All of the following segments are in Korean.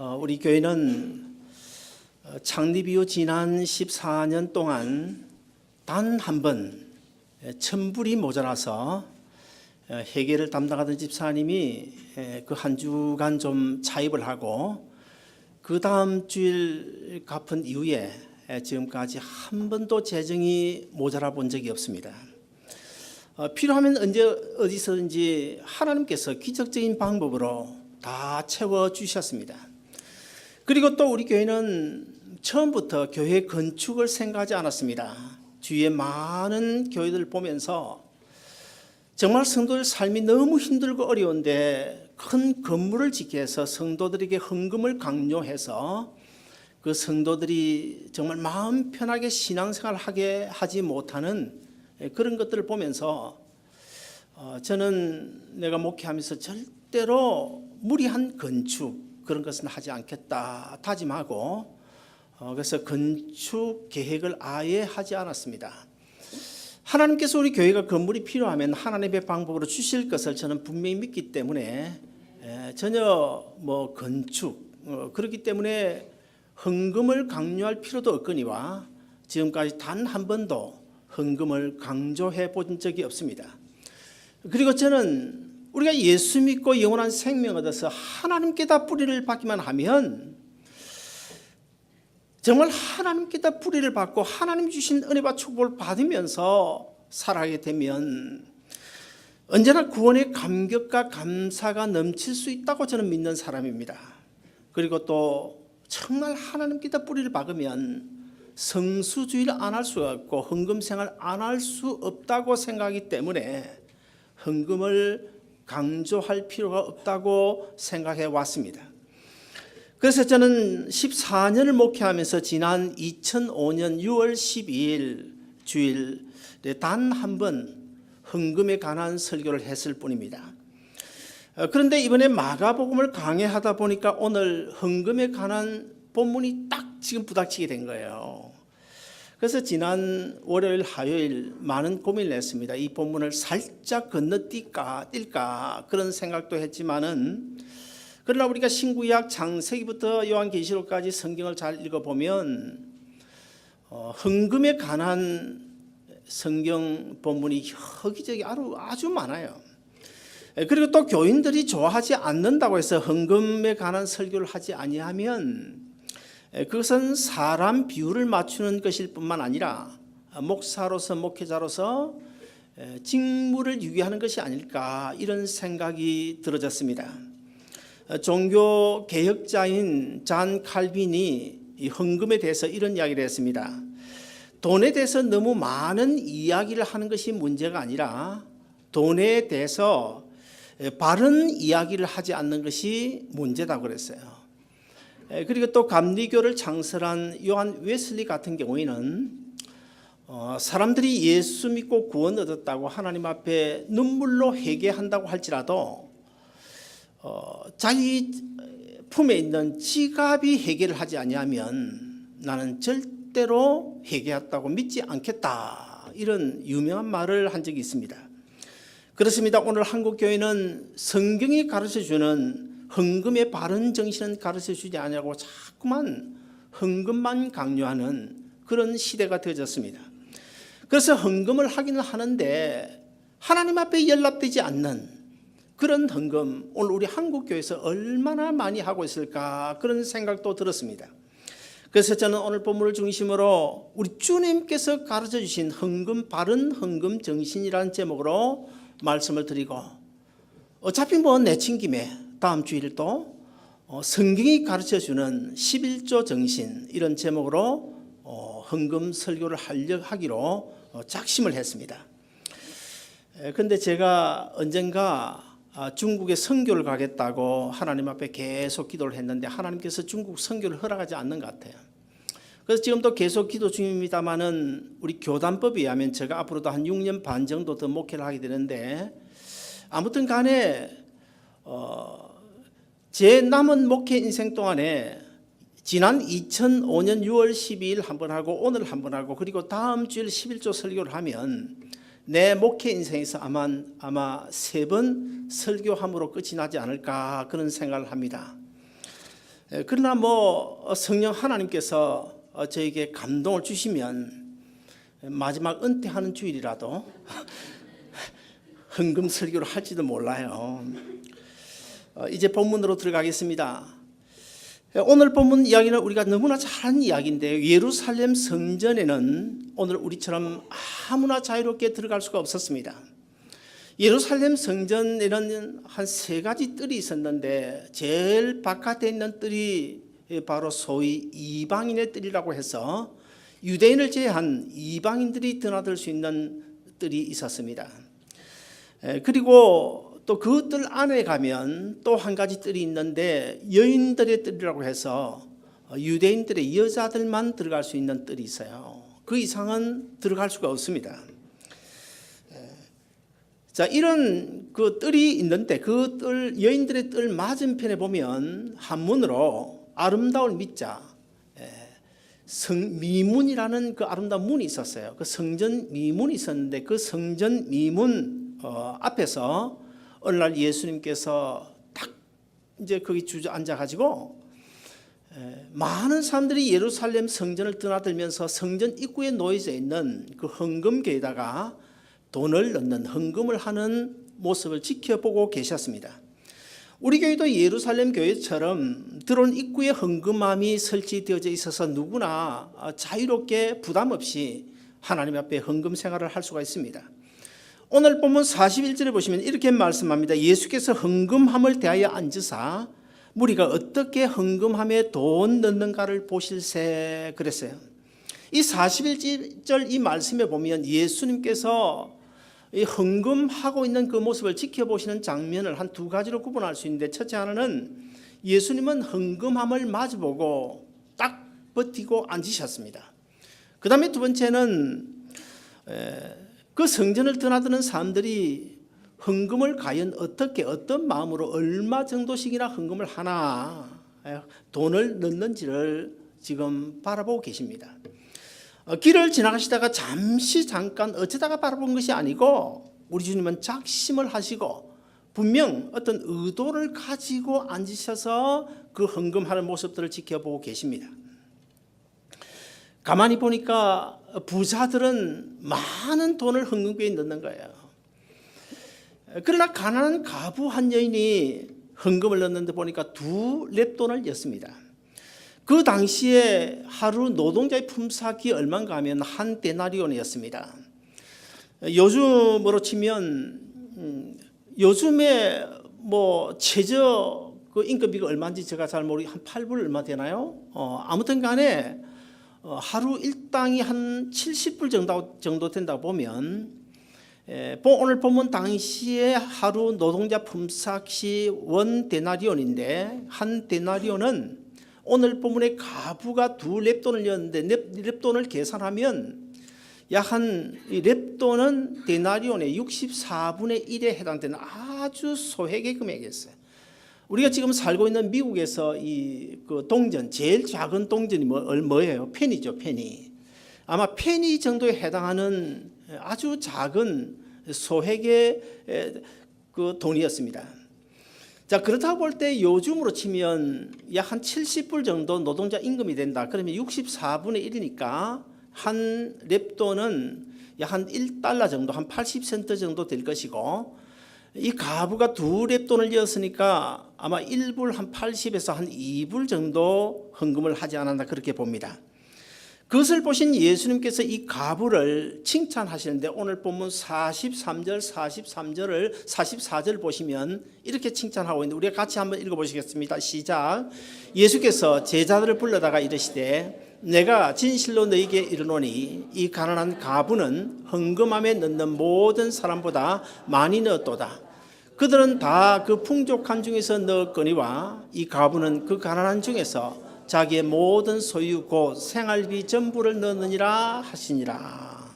우리 교회는 창립 이후 지난 14년 동안 단 한 번 천불이 모자라서 회계를 담당하던 집사님이 그 한 주간 좀 차입을 하고 그 다음 주일 갚은 이후에 지금까지 한 번도 재정이 모자라 본 적이 없습니다. 필요하면 언제 어디서든지 하나님께서 기적적인 방법으로 다 채워주셨습니다. 그리고 또 우리 교회는 처음부터 교회 건축을 생각하지 않았습니다. 주위에 많은 교회들 보면서 정말 성도들 삶이 너무 힘들고 어려운데 큰 건물을 짓기 위해서 성도들에게 헌금을 강요해서 그 성도들이 정말 마음 편하게 신앙생활을 하게 하지 못하는 그런 것들을 보면서 저는 내가 목회하면서 절대로 무리한 건축 그런 것은 하지 않겠다 다짐하고 그래서 건축 계획을 아예 하지 않았습니다. 하나님께서 우리 교회가 건물이 필요하면 하나님의 방법으로 주실 것을 저는 분명히 믿기 때문에 전혀 건축 그렇기 때문에 헌금을 강요할 필요도 없거니와 지금까지 단 한 번도 헌금을 강조해 본 적이 없습니다. 그리고 저는 우리가 예수 믿고 영원한 생명 얻어서 하나님께 다 뿌리를 받기만 하면 정말 하나님께 다 뿌리를 받고 하나님 주신 은혜와 축복을 받으면서 살아가게 되면 언제나 구원의 감격과 감사가 넘칠 수 있다고 저는 믿는 사람입니다. 그리고 또 정말 하나님께 다 뿌리를 박으면 성수주의를 안 할 수가 없고 헌금 생활 안 할 수 없다고 생각하기 때문에 헌금을 강조할 필요가 없다고 생각해 왔습니다. 그래서 저는 14년을 목회하면서 지난 2005년 6월 12일 주일에 단 한 번 헌금에 관한 설교를 했을 뿐입니다. 그런데 이번에 마가복음을 강해하다 보니까 오늘 헌금에 관한 본문이 딱 지금 부닥치게 된 거예요. 그래서 지난 월요일, 화요일 많은 고민을 했습니다. 이 본문을 살짝 건너뛸까 그런 생각도 했지만은 그러나 우리가 신구약 창세기부터 요한계시록까지 성경을 잘 읽어보면 헌금에 관한 성경 본문이 여기저기 아주 많아요. 그리고 또 교인들이 좋아하지 않는다고 해서 헌금에 관한 설교를 하지 아니하면 그것은 사람 비율을 맞추는 것일 뿐만 아니라 목사로서 목회자로서 직무를 유기하는 것이 아닐까 이런 생각이 들어졌습니다. 종교 개혁자인 잔 칼빈이 이 헌금에 대해서 이런 이야기를 했습니다. 돈에 대해서 너무 많은 이야기를 하는 것이 문제가 아니라 돈에 대해서 바른 이야기를 하지 않는 것이 문제다고 그랬어요. 그리고 또 감리교를 창설한 요한 웨슬리 같은 경우에는 사람들이 예수 믿고 구원 얻었다고 하나님 앞에 눈물로 회개한다고 할지라도 자기 품에 있는 지갑이 회개를 하지 아니하면 나는 절대로 회개했다고 믿지 않겠다 이런 유명한 말을 한 적이 있습니다. 그렇습니다. 오늘 한국교회는 성경이 가르쳐주는 헌금의 바른 정신은 가르쳐주지 않냐고 자꾸만 헌금만 강요하는 그런 시대가 되어졌습니다. 그래서 헌금을 하기는 하는데 하나님 앞에 연락되지 않는 그런 헌금 오늘 우리 한국교회에서 얼마나 많이 하고 있을까 그런 생각도 들었습니다. 그래서 저는 오늘 본문을 중심으로 우리 주님께서 가르쳐주신 헌금 바른 헌금 정신이라는 제목으로 말씀을 드리고 어차피 내친 김에 다음 주일 또 성경이 가르쳐주는 11조 정신 이런 제목으로 헌금 설교를 하기로 작심을 했습니다. 그런데 제가 언젠가 중국에 선교를 가겠다고 하나님 앞에 계속 기도를 했는데 하나님께서 중국 선교를 허락하지 않는 것 같아요. 그래서 지금도 계속 기도 중입니다만은 우리 교단법에 의하면 제가 앞으로도 한 6년 반 정도 더 목회를 하게 되는데 아무튼 간에 제 남은 목회 인생 동안에 지난 2005년 6월 12일 한 번 하고 오늘 한 번 하고 그리고 다음 주일 11조 설교를 하면 내 목회 인생에서 아마 3번 설교함으로 끝이 나지 않을까 그런 생각을 합니다. 그러나 성령 하나님께서 저에게 감동을 주시면 마지막 은퇴하는 주일이라도 헌금 설교를 할지도 몰라요. 이제 본문으로 들어가겠습니다. 오늘 본문 이야기는 우리가 너무나 잘 아는 이야기인데요. 예루살렘 성전에는 오늘 우리처럼 아무나 자유롭게 들어갈 수가 없었습니다. 예루살렘 성전에는 한 3가지 뜰이 있었는데 제일 바깥에 있는 뜰이 바로 소위 이방인의 뜰이라고 해서 유대인을 제외한 이방인들이 드나들 수 있는 뜰이 있었습니다. 그리고 또 그 뜰 안에 가면 또 한 가지 뜰이 있는데 여인들의 뜰이라고 해서 유대인들의 여자들만 들어갈 수 있는 뜰이 있어요. 그 이상은 들어갈 수가 없습니다. 자, 이런 그 뜰이 있는데 그 뜰, 여인들의 뜰 맞은편에 보면 한문으로 아름다울 미자, 성미문이라는 그 아름다운 문이 있었어요. 그 성전 미문이 있었는데 그 성전 미문 앞에서 어느 날 예수님께서 딱 이제 거기 주저앉아 가지고 많은 사람들이 예루살렘 성전을 드나들면서 성전 입구에 놓여져 있는 그 헌금계에다가 돈을 넣는 헌금을 하는 모습을 지켜보고 계셨습니다. 우리 교회도 예루살렘 교회처럼 들어온 입구에 헌금함이 설치되어져 있어서 누구나 자유롭게 부담 없이 하나님 앞에 헌금 생활을 할 수가 있습니다. 오늘 본문 41절에 보시면 이렇게 말씀합니다. 예수께서 헌금함을 대하여 앉으사 무리가 어떻게 헌금함에 돈 넣는가를 보실세 그랬어요. 이 41절 이 말씀에 보면 예수님께서 이 헌금하고 있는 그 모습을 지켜보시는 장면을 한 2가지로 구분할 수 있는데, 첫째 하나는 예수님은 헌금함을 마주보고 딱 버티고 앉으셨습니다. 그 다음에 2번째는 그 성전을 드나드는 사람들이 헌금을 과연 어떻게 어떤 마음으로 얼마 정도씩이나 헌금을 하나 돈을 넣는지를 지금 바라보고 계십니다. 길을 지나가시다가 잠깐 어쩌다가 바라본 것이 아니고 우리 주님은 작심을 하시고 분명 어떤 의도를 가지고 앉으셔서 그 헌금하는 모습들을 지켜보고 계십니다. 가만히 보니까 부자들은 많은 돈을 헌금계에 넣는 거예요. 그러나 가난한 과부 한 여인이 헌금을 넣는데 보니까 2렙돈을 넣습니다. 그 당시에 하루 노동자의 품삯이 얼마인가 하면 한 데나리온이었습니다. 요즘으로 치면 요즘에 최저 그 임금비가 얼마인지 제가 잘 모르겠, 한 8불 얼마 되나요? 아무튼 간에 하루 일당이 한 70불 정도 된다고 보면 오늘 본문 당시에 하루 노동자 품삯이 원 데나리온인데 한 데나리온은 오늘 본문에 가부가 2렙돈을 넣었는데 렙돈을 계산하면 약 한 렙돈은 데나리온의 64분의 1에 해당되는 아주 소액의 금액이었어요. 우리가 지금 살고 있는 미국에서 그 동전 제일 작은 동전이 뭐예요? 페니죠, 페니. 아마 페니 정도에 해당하는 아주 작은 소액의 그 돈이었습니다. 자, 그렇다고 볼 때 요즘으로 치면 약 한 70불 정도 노동자 임금이 된다. 그러면 64분의 1이니까 한 렙돈은 약 한 1달러 정도, 한 80센트 정도 될 것이고, 이 가부가 2렙돈을 이었으니까 아마 1불 한 80에서 한 2불 정도 헌금을 하지 않았나 그렇게 봅니다. 그것을 보신 예수님께서 이 가부를 칭찬하시는데 오늘 본문 43절, 44절 보시면 이렇게 칭찬하고 있는데 우리가 같이 한번 읽어보시겠습니다. 시작. 예수께서 제자들을 불러다가 이르시되 내가 진실로 너희에게 이르노니 이 가난한 가부는 헌금함에 넣는 모든 사람보다 많이 넣었도다. 그들은 다 그 풍족한 중에서 넣었거니와 이 가부는 그 가난한 중에서 자기의 모든 소유 곧 생활비 전부를 넣느니라 하시니라.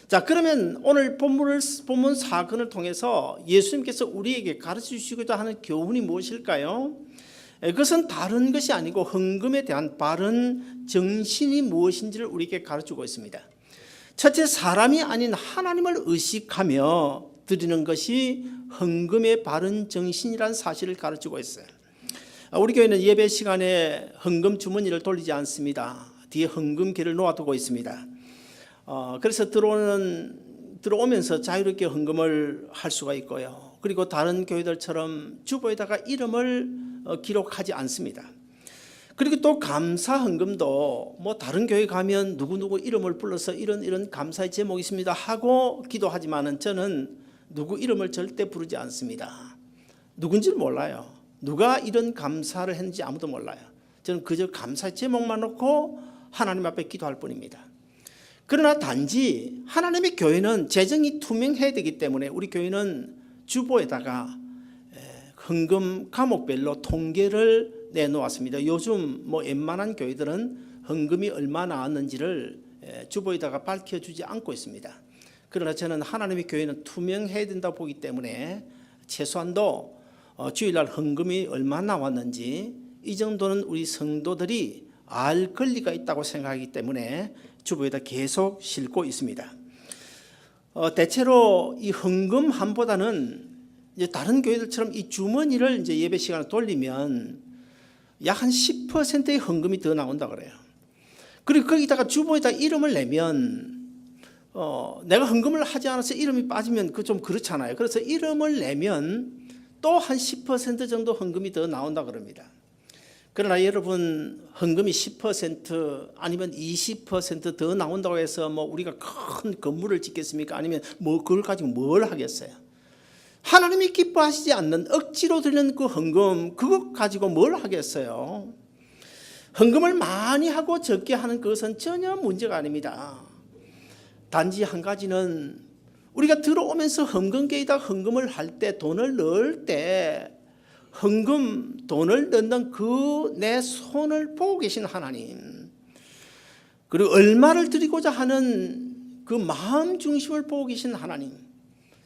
자, 그러면 오늘 본문 사건을 통해서 예수님께서 우리에게 가르쳐 주시고자 하는 교훈이 무엇일까요? 그것은 다른 것이 아니고 헌금에 대한 바른 정신이 무엇인지를 우리에게 가르치고 있습니다. 첫째, 사람이 아닌 하나님을 의식하며 드리는 것이 헌금의 바른 정신이라는 사실을 가르치고 있어요. 우리 교회는 예배 시간에 헌금 주머니를 돌리지 않습니다. 뒤에 헌금기를 놓아두고 있습니다. 그래서 들어오면서 자유롭게 헌금을 할 수가 있고요. 그리고 다른 교회들처럼 주보에다가 이름을 기록하지 않습니다. 그리고 또 감사 헌금도 뭐 다른 교회 가면 누구누구 이름을 불러서 이런 감사의 제목이 있습니다 하고 기도하지만은 저는 누구 이름을 절대 부르지 않습니다. 누군지를 몰라요. 누가 이런 감사를 했는지 아무도 몰라요. 저는 그저 감사의 제목만 놓고 하나님 앞에 기도할 뿐입니다. 그러나 단지 하나님의 교회는 재정이 투명해야 되기 때문에 우리 교회는 주보에다가 헌금 과목별로 통계를 내놓았습니다. 요즘 뭐 웬만한 교회들은 헌금이 얼마 나왔는지를 주보에다가 밝혀주지 않고 있습니다. 그러나 저는 하나님의 교회는 투명해야 된다고 보기 때문에 최소한도 주일날 헌금이 얼마 나왔는지 이 정도는 우리 성도들이 알 권리가 있다고 생각하기 때문에 주보에다 계속 싣고 있습니다. 대체로 이 헌금함보다는 이제 다른 교회들처럼 이 주머니를 이제 예배 시간에 돌리면 약 한 10%의 헌금이 더 나온다 그래요. 그리고 거기다가 주보에다 이름을 내면 내가 헌금을 하지 않아서 이름이 빠지면 그 좀 그렇잖아요. 그래서 이름을 내면 또 한 10% 정도 헌금이 더 나온다 그럽니다. 그러나 여러분 헌금이 10% 아니면 20% 더 나온다고 해서 뭐 우리가 큰 건물을 짓겠습니까? 아니면 뭐 그걸 가지고 뭘 하겠어요? 하나님이 기뻐하시지 않는 억지로 드리는 그 헌금 그것 가지고 뭘 하겠어요? 헌금을 많이 하고 적게 하는 것은 전혀 문제가 아닙니다. 단지 한 가지는 우리가 들어오면서 헌금계에다 헌금을 할 때 돈을 넣을 때 헌금 돈을 넣는 그 내 손을 보고 계신 하나님, 그리고 얼마를 드리고자 하는 그 마음 중심을 보고 계신 하나님,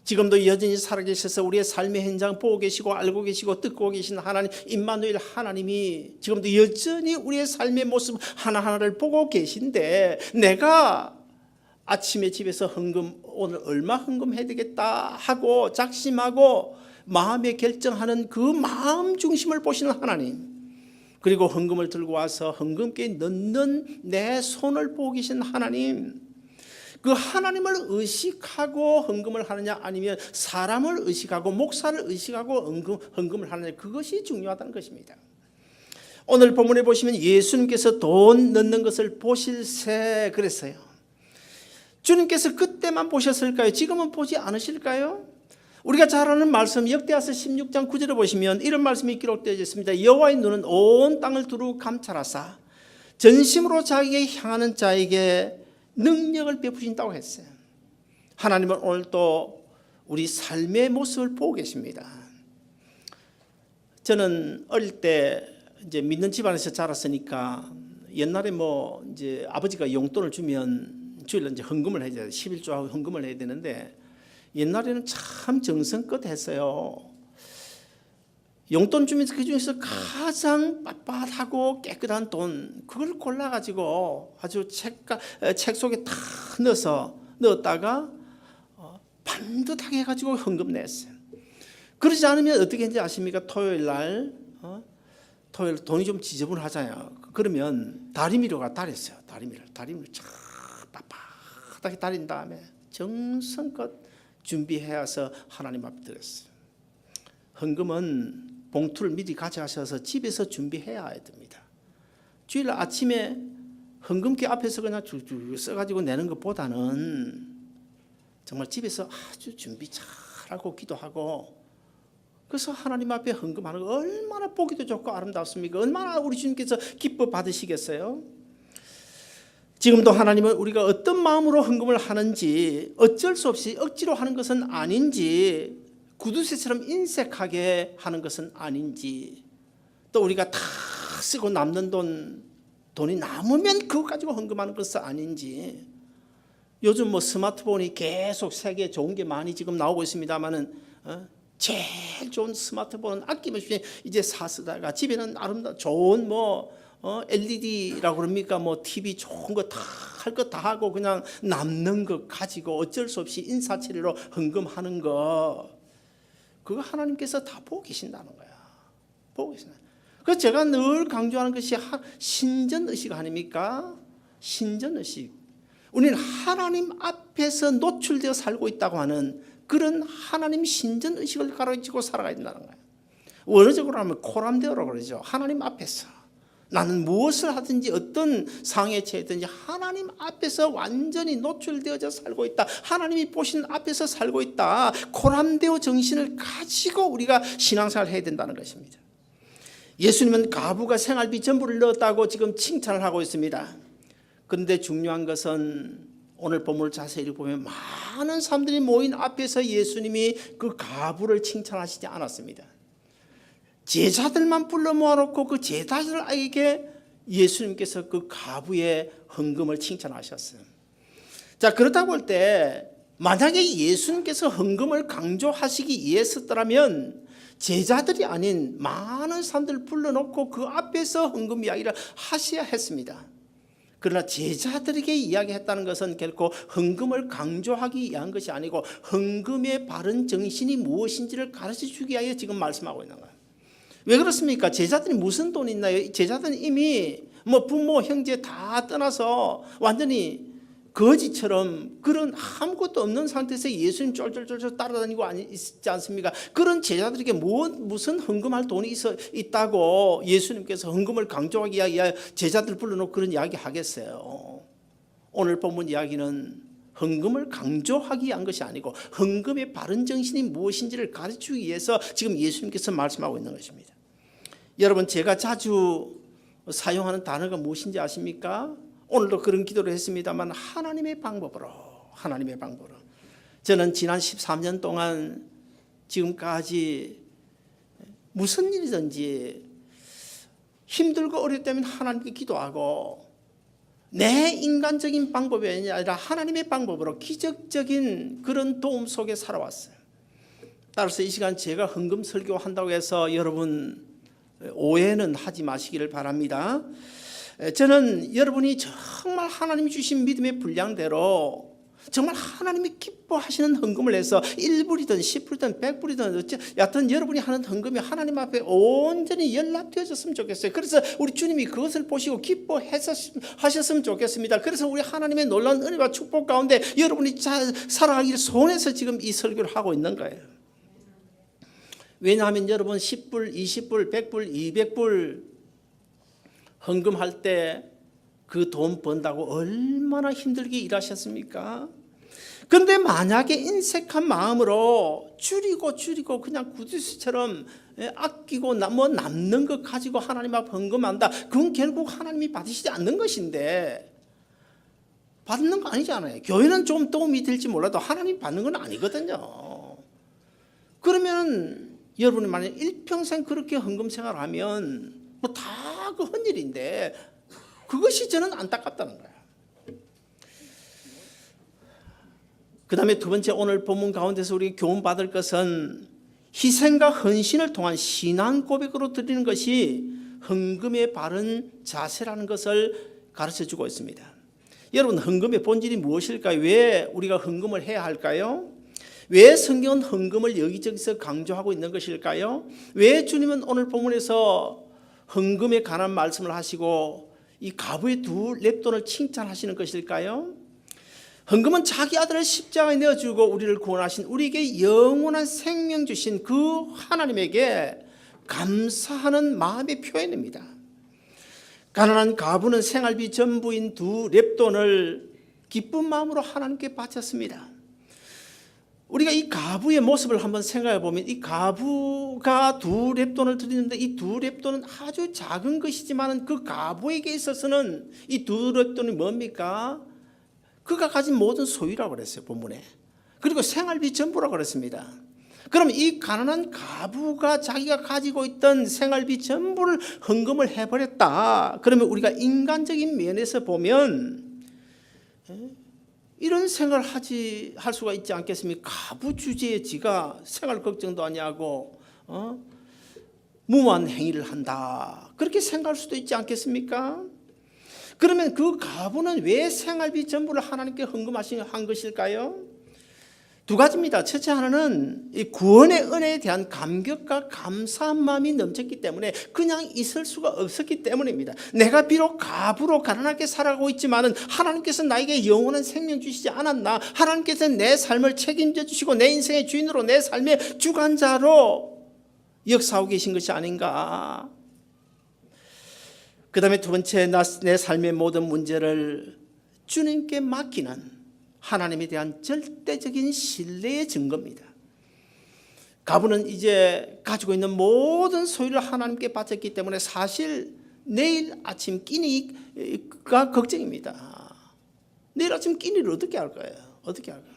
지금도 여전히 살아계셔서 우리의 삶의 현장 보고 계시고 알고 계시고 듣고 계신 하나님 임마누엘 하나님이 지금도 여전히 우리의 삶의 모습 하나하나를 보고 계신데 내가 아침에 집에서 헌금 오늘 얼마 헌금해야 되겠다 하고 작심하고 마음에 결정하는 그 마음 중심을 보시는 하나님, 그리고 헌금을 들고 와서 헌금기에 넣는 내 손을 보고 계신 하나님, 그 하나님을 의식하고 헌금을 하느냐 아니면 사람을 의식하고 목사를 의식하고 헌금을 하느냐, 그것이 중요하다는 것입니다. 오늘 본문에 보시면 예수님께서 돈 넣는 것을 보실세 그랬어요. 주님께서 그때만 보셨을까요? 지금은 보지 않으실까요? 우리가 잘 아는 말씀 역대하서 16장 9절에 보시면 이런 말씀이 기록되어 있습니다. 여호와의 눈은 온 땅을 두루 감찰하사 전심으로 자기에게 향하는 자에게 능력을 베푸신다고 했어요. 하나님은 오늘 또 우리 삶의 모습을 보고 계십니다. 저는 어릴 때 이제 믿는 집안에서 자랐으니까 옛날에 뭐 이제 아버지가 용돈을 주면 주일날 이제 헌금을 해야 돼요. 11조하고 헌금을 해야 되는데 옛날에는 참 정성껏 했어요. 용돈 주면서 그 중에서 가장 빳빳하고 깨끗한 돈 그걸 골라가지고 아주 책 속에 다 넣었다가 반듯하게 해가지고 헌금 냈어요. 그러지 않으면 어떻게 했는지 아십니까? 토요일 돈이 좀 지저분하잖아요. 그러면 다리미로 다렸어요. 다리미를 쫙 빳빳하게 다린 다음에 정성껏 준비해서 하나님 앞에 드렸어요. 헌금은 봉투를 미리 가져가셔서 집에서 준비해야 됩니다. 주일 아침에 헌금기 앞에서 그냥 쭉 써가지고 내는 것보다는 정말 집에서 아주 준비 잘하고 기도하고, 그래서 하나님 앞에 헌금하는 거 얼마나 보기도 좋고 아름답습니까? 얼마나 우리 주님께서 기뻐 받으시겠어요? 지금도 하나님은 우리가 어떤 마음으로 헌금을 하는지, 어쩔 수 없이 억지로 하는 것은 아닌지, 구두쇠처럼 인색하게 하는 것은 아닌지, 또 우리가 다 쓰고 남는 돈이 남으면 그거 가지고 헌금하는 것은 아닌지. 요즘 뭐 스마트폰이 계속 세계에 좋은 게 많이 지금 나오고 있습니다만은 제일 좋은 스마트폰은 아낌없이 이제 쓰다가 집에는 아름다운 좋은 LED라고 그럽니까? TV 좋은 거 다 할 거 다 하고 그냥 남는 거 가지고 어쩔 수 없이 인사치레로 헌금하는 거, 그거 하나님께서 다 보고 계신다는 거야. 보고 계신다. 그 제가 늘 강조하는 것이 신전의식 아닙니까? 신전의식. 우리는 하나님 앞에서 노출되어 살고 있다고 하는 그런 하나님 신전의식을 가지고 살아가야 된다는 거예요. 원어적으로 하면 코람데오라고 그러죠. 하나님 앞에서 나는 무엇을 하든지 어떤 상황에 처했든지 하나님 앞에서 완전히 노출되어져 살고 있다. 하나님이 보시는 앞에서 살고 있다. 코람데오 정신을 가지고 우리가 신앙생활을 해야 된다는 것입니다. 예수님은 과부가 생활비 전부를 넣었다고 지금 칭찬을 하고 있습니다. 그런데 중요한 것은 오늘 본문을 자세히 읽어보면 많은 사람들이 모인 앞에서 예수님이 그 과부를 칭찬하시지 않았습니다. 제자들만 불러 모아놓고 그 제자들에게 예수님께서 그 과부의 헌금을 칭찬하셨어요. 자, 그렇다 볼 때 만약에 예수님께서 헌금을 강조하시기 위해서더라면 제자들이 아닌 많은 사람들을 불러놓고 그 앞에서 헌금 이야기를 하셔야 했습니다. 그러나 제자들에게 이야기했다는 것은 결코 헌금을 강조하기 위한 것이 아니고 헌금의 바른 정신이 무엇인지를 가르쳐주기 위하여 지금 말씀하고 있는 거예요. 왜 그렇습니까? 제자들이 무슨 돈이 있나요? 제자들은 이미 부모, 형제 다 떠나서 완전히 거지처럼 그런 아무것도 없는 상태에서 예수님 쫄쫄쫄쫄 따라다니고 있지 않습니까? 그런 제자들에게 무슨 헌금할 돈이 있다고 예수님께서 헌금을 강조하기 위하여 제자들 불러놓고 그런 이야기 하겠어요. 오늘 본문 이야기는 헌금을 강조하기 위한 것이 아니고 헌금의 바른 정신이 무엇인지를 가르치기 위해서 지금 예수님께서 말씀하고 있는 것입니다. 여러분, 제가 자주 사용하는 단어가 무엇인지 아십니까? 오늘도 그런 기도를 했습니다만 하나님의 방법으로. 저는 지난 13년 동안 지금까지 무슨 일이든지 힘들고 어릴 때면 하나님께 기도하고 내 인간적인 방법이 아니라 하나님의 방법으로 기적적인 그런 도움 속에 살아왔어요. 따라서 이 시간 제가 헌금 설교한다고 해서 여러분 오해는 하지 마시기를 바랍니다. 저는 여러분이 정말 하나님이 주신 믿음의 분량대로 정말 하나님이 기뻐하시는 헌금을 해서 1불이든 10불이든 100불이든 여하튼 여러분이 하는 헌금이 하나님 앞에 온전히 연락되어졌으면 좋겠어요. 그래서 우리 주님이 그것을 보시고 기뻐하셨으면 좋겠습니다. 그래서 우리 하나님의 놀라운 은혜와 축복 가운데 여러분이 잘 살아가기를 소원해서 지금 이 설교를 하고 있는 거예요. 왜냐하면 여러분 10불, 20불, 100불, 200불 헌금할 때 그 돈 번다고 얼마나 힘들게 일하셨습니까? 그런데 만약에 인색한 마음으로 줄이고 그냥 구두쇠처럼 아끼고 남는 것 가지고 하나님 앞에 헌금한다. 그건 결국 하나님이 받으시지 않는 것인데 받는 거 아니잖아요. 교회는 좀 도움이 될지 몰라도 하나님 받는 건 아니거든요. 그러면 여러분이 만약 일평생 그렇게 헌금 생활을 하면 다 그 헌일인데 그것이 저는 안타깝다는 거예요. 그 다음에 두 번째, 오늘 본문 가운데서 우리 교훈받을 것은 희생과 헌신을 통한 신앙 고백으로 드리는 것이 헌금의 바른 자세라는 것을 가르쳐주고 있습니다. 여러분, 헌금의 본질이 무엇일까요? 왜 우리가 헌금을 해야 할까요? 왜 성경은 헌금을 여기저기서 강조하고 있는 것일까요? 왜 주님은 오늘 본문에서 헌금에 관한 말씀을 하시고 이 과부의 두 렙돈을 칭찬하시는 것일까요? 헌금은 자기 아들을 십자가에 내어주고 우리를 구원하신 우리에게 영원한 생명 주신 그 하나님에게 감사하는 마음의 표현입니다. 가난한 과부는 생활비 전부인 두 렙돈을 기쁜 마음으로 하나님께 바쳤습니다. 우리가 이 과부의 모습을 한번 생각해 보면 이 과부가 두 렙돈을 드리는데 이 두 렙돈은 아주 작은 것이지만 그 과부에게 있어서는 이 두 렙돈이 뭡니까? 그가 가진 모든 소유라고 그랬어요, 본문에. 그리고 생활비 전부라고 그랬습니다. 그럼 이 가난한 과부가 자기가 가지고 있던 생활비 전부를 헌금을 해버렸다. 그러면 우리가 인간적인 면에서 보면 이런 생각을 할 수가 있지 않겠습니까? 과부 주제에 지가 생활 걱정도 아니하고 무모한 행위를 한다. 그렇게 생각할 수도 있지 않겠습니까? 그러면 그 과부는 왜 생활비 전부를 하나님께 헌금한 것일까요? 두 가지입니다. 첫째 하나는 이 구원의 은혜에 대한 감격과 감사한 마음이 넘쳤기 때문에 그냥 있을 수가 없었기 때문입니다. 내가 비록 갑으로 가난하게 살아가고 있지만은 하나님께서 나에게 영원한 생명 주시지 않았나? 하나님께서 내 삶을 책임져 주시고 내 인생의 주인으로 내 삶의 주관자로 역사하고 계신 것이 아닌가? 그 다음에 두 번째, 내 삶의 모든 문제를 주님께 맡기는 하나님에 대한 절대적인 신뢰의 증거입니다. 가부는 이제 가지고 있는 모든 소유를 하나님께 바쳤기 때문에 사실 내일 아침 끼니가 걱정입니다. 내일 아침 끼니를 어떻게 할 거예요? 어떻게 할까요?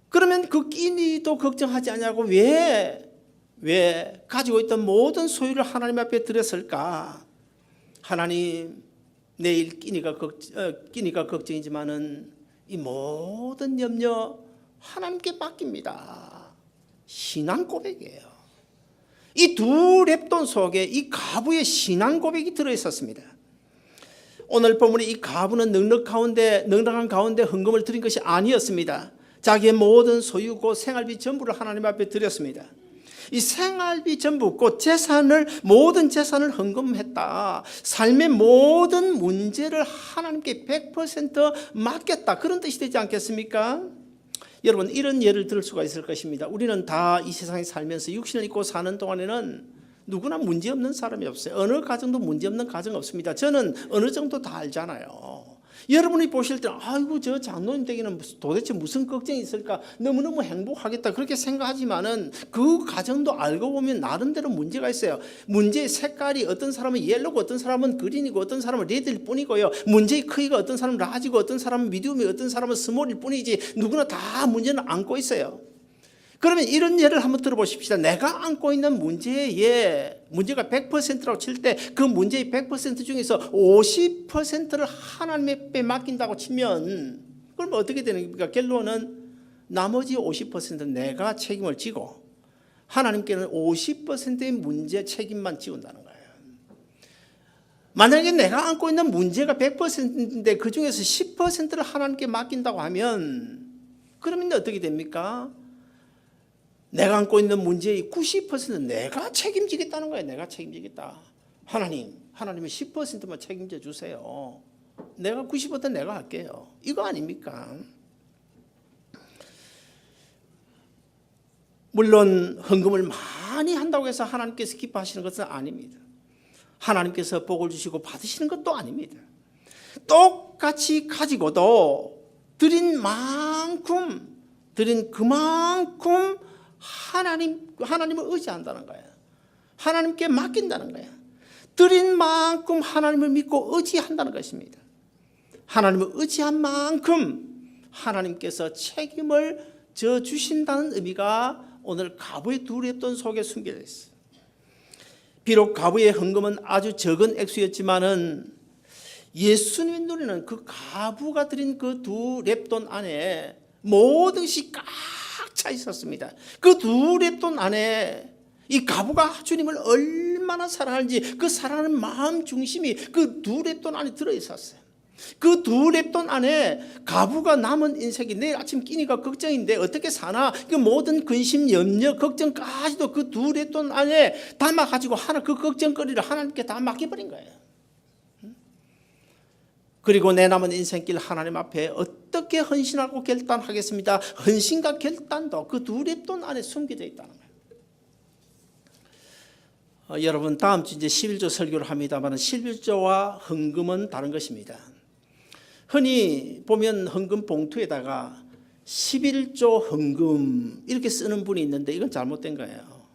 그러면 그 끼니도 걱정하지 않냐고 왜 가지고 있던 모든 소유를 하나님 앞에 드렸을까? 하나님, 내일 끼니가 걱정이지만은 이 모든 염려 하나님께 맡깁니다. 신앙 고백이에요. 이 두 랩돈 속에 이 가부의 신앙 고백이 들어있었습니다. 오늘 본문에 이 가부는 넉넉한 가운데 헌금을 드린 것이 아니었습니다. 자기의 모든 소유 곧 생활비 전부를 하나님 앞에 드렸습니다. 이 생활비 전부 곧 모든 재산을 헌금했다. 삶의 모든 문제를 하나님께 100% 맡겼다. 그런 뜻이 되지 않겠습니까? 여러분, 이런 예를 들 수가 있을 것입니다. 우리는 다 이 세상에 살면서 육신을 입고 사는 동안에는 누구나 문제없는 사람이 없어요. 어느 가정도 문제없는 가정 없습니다. 저는 어느 정도 다 알잖아요. 여러분이 보실 때는 아이고 저 장로님 댁에는 도대체 무슨 걱정이 있을까, 너무너무 행복하겠다 그렇게 생각하지만은 그 가정도 알고 보면 나름대로 문제가 있어요. 문제의 색깔이 어떤 사람은 옐로고 어떤 사람은 그린이고 어떤 사람은 레드일 뿐이고요. 문제의 크기가 어떤 사람은 라지고 어떤 사람은 미디움이 어떤 사람은 스몰일 뿐이지 누구나 다 문제는 안고 있어요. 그러면 이런 예를 한번 들어보십시다. 내가 안고 있는 문제가 100%라고 칠 때 그 문제의 100% 중에서 50%를 하나님께 맡긴다고 치면 그럼 어떻게 되는 겁니까? 결론은 나머지 50%는 내가 책임을 지고 하나님께는 50%의 문제 책임만 지운다는 거예요. 만약에 내가 안고 있는 문제가 100%인데 그 중에서 10%를 하나님께 맡긴다고 하면 그러면 어떻게 됩니까? 내가 안고 있는 문제의 90%는 내가 책임지겠다는 거예요. 내가 책임지겠다. 하나님은 10%만 책임져 주세요. 내가 90%는 내가 할게요. 이거 아닙니까? 물론 헌금을 많이 한다고 해서 하나님께서 기뻐하시는 것은 아닙니다. 하나님께서 복을 주시고 받으시는 것도 아닙니다. 똑같이 가지고도 드린 그만큼 하나님을 의지한다는 거예요. 하나님께 맡긴다는 거예요. 드린 만큼 하나님을 믿고 의지한다는 것입니다. 하나님을 의지한 만큼 하나님께서 책임을 져 주신다는 의미가 오늘 가부의 두 랩돈 속에 숨겨져 있어요. 비록 가부의 헌금은 아주 적은 액수였지만은 예수님의 눈에는 그 가부가 드린 그 두 랩돈 안에 모든 것이 꽉 차 있었습니다. 그 두 랩돈 안에 이 가부가 주님을 얼마나 사랑하는지 그 사랑하는 마음 중심이 그 두 랩돈 안에 들어있었어요. 그 두 랩돈 안에 가부가 남은 인생이 내일 아침 끼니가 걱정인데 어떻게 사나, 그 모든 근심, 염려, 걱정까지도 그 두 랩돈 안에 담아가지고 그 걱정거리를 하나님께 다 맡겨버린 거예요. 그리고 내 남은 인생길 하나님 앞에 어떻게 헌신하고 결단하겠습니다. 헌신과 결단도 그 두 랩돈 안에 숨겨져 있다는 거예요. 여러분, 다음 주 이제 11조 설교를 합니다만 11조와 헌금은 다른 것입니다. 흔히 보면 헌금 봉투에다가 11조 헌금 이렇게 쓰는 분이 있는데 이건 잘못된 거예요.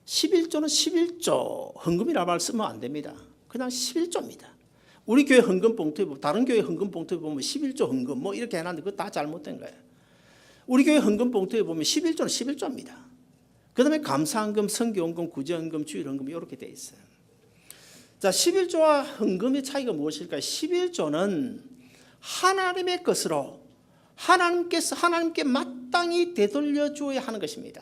11조는 11조 헌금이라는 말 쓰면 안 됩니다. 그냥 11조입니다. 우리 교회 헌금 봉투에 보면, 다른 교회 헌금 봉투에 보면 11조 헌금 뭐 이렇게 해놨는데 그거 다 잘못된 거예요. 우리 교회 헌금 봉투에 보면 11조는 11조입니다. 그 다음에 감사헌금, 선교헌금, 구제헌금, 주일헌금 이렇게 돼 있어요. 자, 11조와 헌금의 차이가 무엇일까요? 11조는 하나님의 것으로 하나님께 마땅히 되돌려 주어야 하는 것입니다.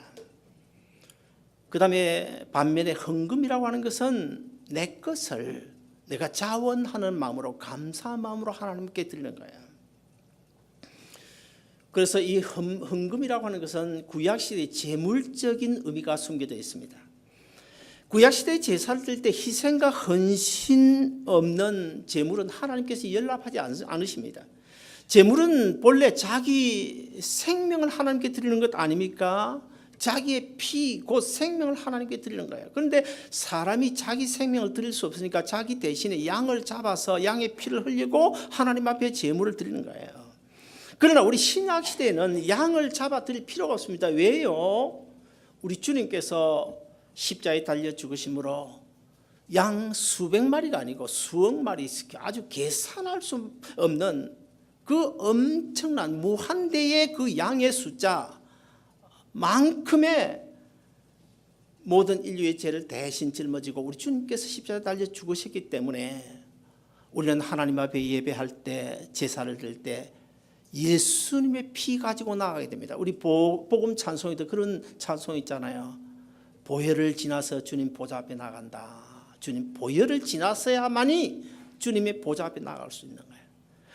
그 다음에 반면에 헌금이라고 하는 것은 내 것을 내가 자원하는 마음으로, 감사한 마음으로 하나님께 드리는 거예요. 그래서 이 헌금이라고 하는 것은 구약시대의 재물적인 의미가 숨겨져 있습니다. 구약시대의 제사를 드릴 때 희생과 헌신 없는 제물은 하나님께서 연락하지 않으십니다. 제물은 본래 자기 생명을 하나님께 드리는 것 아닙니까? 자기의 피, 곧 생명을 하나님께 드리는 거예요. 그런데 사람이 자기 생명을 드릴 수 없으니까 자기 대신에 양을 잡아서 양의 피를 흘리고 하나님 앞에 제물을 드리는 거예요. 그러나 우리 신약시대에는 양을 잡아 드릴 필요가 없습니다. 왜요? 우리 주님께서 십자가에 달려 죽으심으로 양 수백 마리가 아니고 수억 마리, 아주 계산할 수 없는 그 엄청난 무한대의 그 양의 숫자 만큼의 모든 인류의 죄를 대신 짊어지고 우리 주님께서 십자가에 달려 죽으셨기 때문에 우리는 하나님 앞에 예배할 때, 제사를 드릴 때 예수님의 피 가지고 나가게 됩니다. 우리 복음 찬송에도 그런 찬송 있잖아요. 보혈을 지나서 주님 보좌 앞에 나간다. 주님 보혈을 지나서야만이 주님의 보좌 앞에 나갈 수 있는 거예요.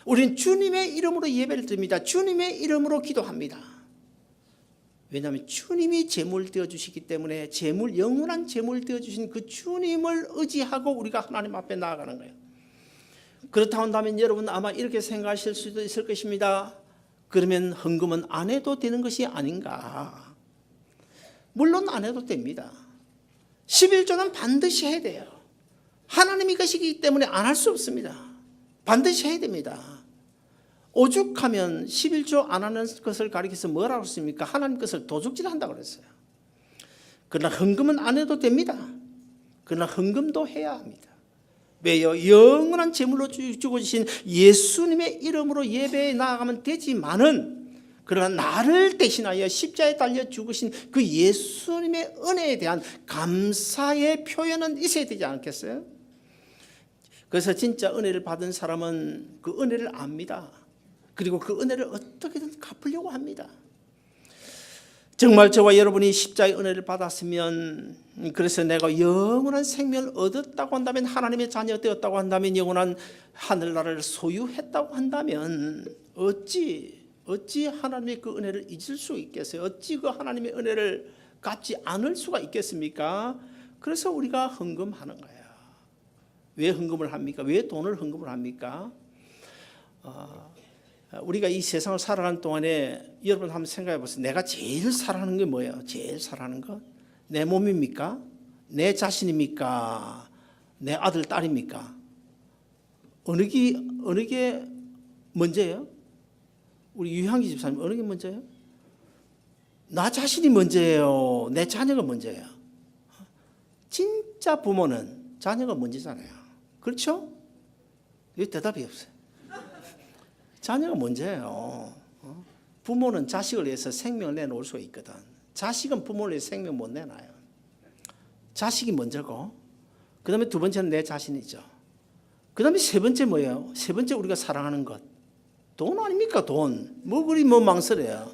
우리는 주님의 이름으로 예배를 드립니다. 주님의 이름으로 기도합니다. 왜냐하면 주님이 제물 되어주시기 때문에 영원한 제물 되어주신 그 주님을 의지하고 우리가 하나님 앞에 나아가는 거예요. 그렇다 한다면 여러분 아마 이렇게 생각하실 수도 있을 것입니다. 그러면 헌금은 안 해도 되는 것이 아닌가? 물론 안 해도 됩니다. 11조는 반드시 해야 돼요. 하나님이 것이기 때문에 안 할 수 없습니다. 반드시 해야 됩니다. 오죽하면 11조 안 하는 것을 가리켜서 뭐라고 했습니까? 하나님 것을 도둑질한다고 그랬어요. 그러나 헌금은 안 해도 됩니다. 그러나 헌금도 해야 합니다. 왜요? 영원한 제물로 주어주신 예수님의 이름으로 예배에 나아가면 되지만은 그러나 나를 대신하여 십자가에 달려 죽으신 그 예수님의 은혜에 대한 감사의 표현은 있어야 되지 않겠어요? 그래서 진짜 은혜를 받은 사람은 그 은혜를 압니다. 그리고 그 은혜를 어떻게든 갚으려고 합니다. 정말 저와 여러분이 십자가의 은혜를 받았으면, 그래서 내가 영원한 생명을 얻었다고 한다면, 하나님의 자녀 되었다고 한다면, 영원한 하늘나라를 소유했다고 한다면 어찌 하나님의 그 은혜를 잊을 수 있겠어요? 어찌 그 하나님의 은혜를 갚지 않을 수가 있겠습니까? 그래서 우리가 헌금하는 거예요. 왜 헌금을 합니까? 왜 돈을 헌금을 합니까? 우리가 이 세상을 살아가는 동안에 여러분 한번 생각해 보세요. 내가 제일 사랑하는 게 뭐예요? 제일 사랑하는 것? 내 몸입니까? 내 자신입니까? 내 아들, 딸입니까? 어느 게 먼저예요? 우리 유향기 집사님 어느 게 먼저예요? 나 자신이 먼저예요? 내 자녀가 먼저예요? 진짜 부모는 자녀가 먼저잖아요. 그렇죠? 왜 대답이 없어요? 자녀가 먼저예요. 부모는 자식을 위해서 생명을 내놓을 수가 있거든. 자식은 부모를 위해서 생명 못 내놔요. 자식이 먼저고, 그 다음에 두 번째는 내 자신이죠. 그 다음에 세 번째 뭐예요? 세 번째 우리가 사랑하는 것. 돈 아닙니까? 돈. 뭐 그리 뭐 망설여요.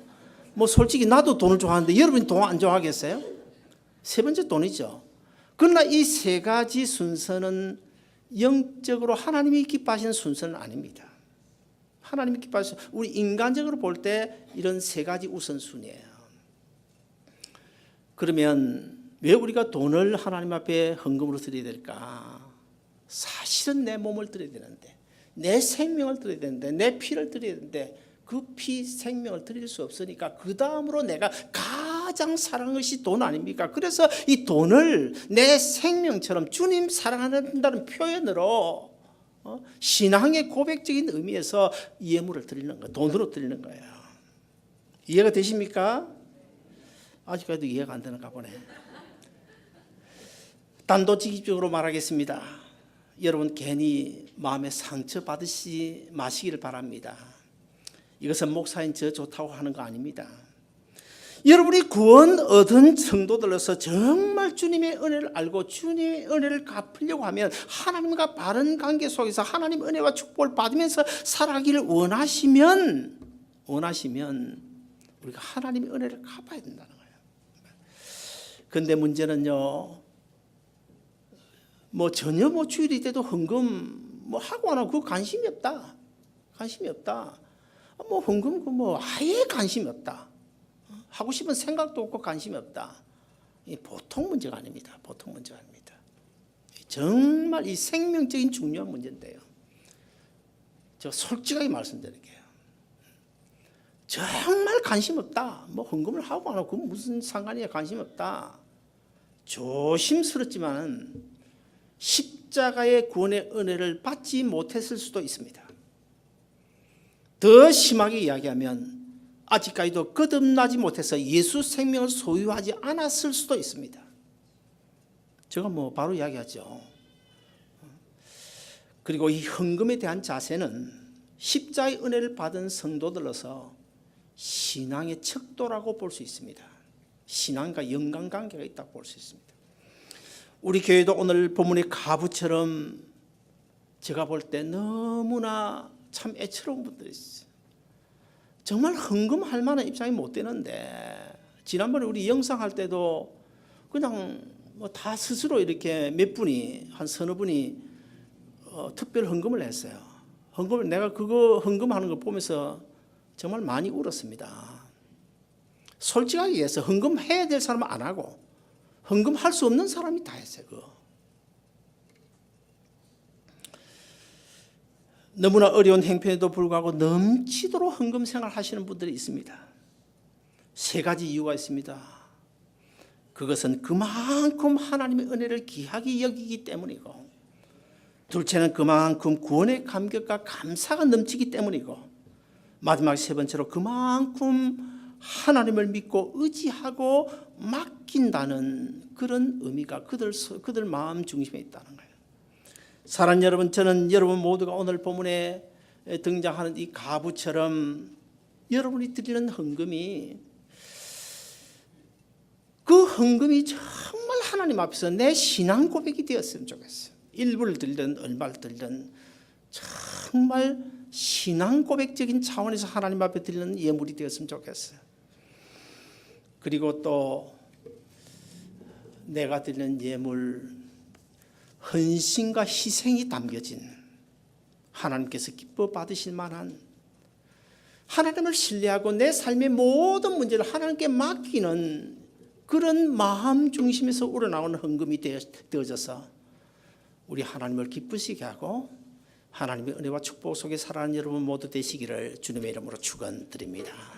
뭐 솔직히 나도 돈을 좋아하는데 여러분이 돈 안 좋아하겠어요? 세 번째 돈이죠. 그러나 이 세 가지 순서는 영적으로 하나님이 기뻐하시는 순서는 아닙니다. 하나님이 기뻐하시는, 우리 인간적으로 볼 때 이런 세 가지 우선순위예요. 그러면 왜 우리가 돈을 하나님 앞에 헌금으로 드려야 될까? 사실은 내 몸을 드려야 되는데, 내 생명을 드려야 되는데, 내 피를 드려야 되는데 그 피 생명을 드릴 수 없으니까 그 다음으로 내가 가장 사랑하는 것이 돈 아닙니까? 그래서 이 돈을 내 생명처럼 주님 사랑한다는 표현으로 신앙의 고백적인 의미에서 예물을 드리는 거예요. 돈으로 드리는 거예요. 이해가 되십니까? 아직까지도 이해가 안 되는가 보네. 단도직입적으로 말하겠습니다. 여러분 괜히 마음에 상처 받으시 마시기를 바랍니다. 이것은 목사인 저 좋다고 하는 거 아닙니다. 여러분이 구원 얻은 성도들로서 정말 주님의 은혜를 알고 주님의 은혜를 갚으려고 하면 하나님과 바른 관계 속에서 하나님 은혜와 축복을 받으면서 살아가기를 원하시면 우리가 하나님의 은혜를 갚아야 된다는 거예요. 그런데 문제는요, 뭐 전혀 뭐 주일이 돼도 헌금 뭐 하고 안 하고 그거 관심이 없다. 뭐 헌금 뭐 아예 관심이 없다. 하고 싶은 생각도 없고 관심이 없다. 이 보통 문제가 아닙니다. 보통 문제가 아닙니다. 정말 이 생명적인 중요한 문제인데요. 제가 솔직하게 말씀드릴게요. 정말 관심 없다. 뭐 헌금을 하고 안 하고 그건 무슨 상관이야. 관심 없다. 조심스럽지만 십자가의 구원의 은혜를 받지 못했을 수도 있습니다. 더 심하게 이야기하면 아직까지도 거듭나지 못해서 예수 생명을 소유하지 않았을 수도 있습니다. 제가 뭐 바로 이야기하죠. 그리고 이 헌금에 대한 자세는 십자가의 은혜를 받은 성도들로서 신앙의 척도라고 볼 수 있습니다. 신앙과 연관관계가 있다고 볼 수 있습니다. 우리 교회도 오늘 본문의 가부처럼 제가 볼 때 너무나 참 애처로운 분들이 있어요. 정말 헌금할 만한 입장이 못 되는데 지난번에 우리 영상할 때도 그냥 뭐 다 스스로 이렇게 몇 분이 한 서너 분이 특별 헌금을 했어요. 헌금을 내가 그거 헌금하는 거 보면서 정말 많이 울었습니다. 솔직하게 얘기해서 헌금해야 될 사람은 안 하고 헌금할 수 없는 사람이 다 했어요. 그거. 너무나 어려운 행편에도 불구하고 넘치도록 헌금 생활 하시는 분들이 있습니다. 세 가지 이유가 있습니다. 그것은 그만큼 하나님의 은혜를 귀하게 여기기 때문이고, 둘째는 그만큼 구원의 감격과 감사가 넘치기 때문이고, 마지막 세 번째로 그만큼 하나님을 믿고 의지하고 맡긴다는 그런 의미가 그들 마음 중심에 있다는 거예요. 사랑하는 여러분, 저는 여러분 모두가 오늘 본문에 등장하는 이 가부처럼 여러분이 드리는 헌금이 그 헌금이 정말 하나님 앞에서 내 신앙 고백이 되었으면 좋겠어요. 일부를 들든 얼마를 들든 정말 신앙 고백적인 차원에서 하나님 앞에 드리는 예물이 되었으면 좋겠어요. 그리고 또 내가 드리는 예물, 헌신과 희생이 담겨진 하나님께서 기뻐 받으실 만한, 하나님을 신뢰하고 내 삶의 모든 문제를 하나님께 맡기는 그런 마음 중심에서 우러나오는 헌금이 되어져서 우리 하나님을 기쁘시게 하고 하나님의 은혜와 축복 속에 살아가는 여러분 모두 되시기를 주님의 이름으로 축원드립니다.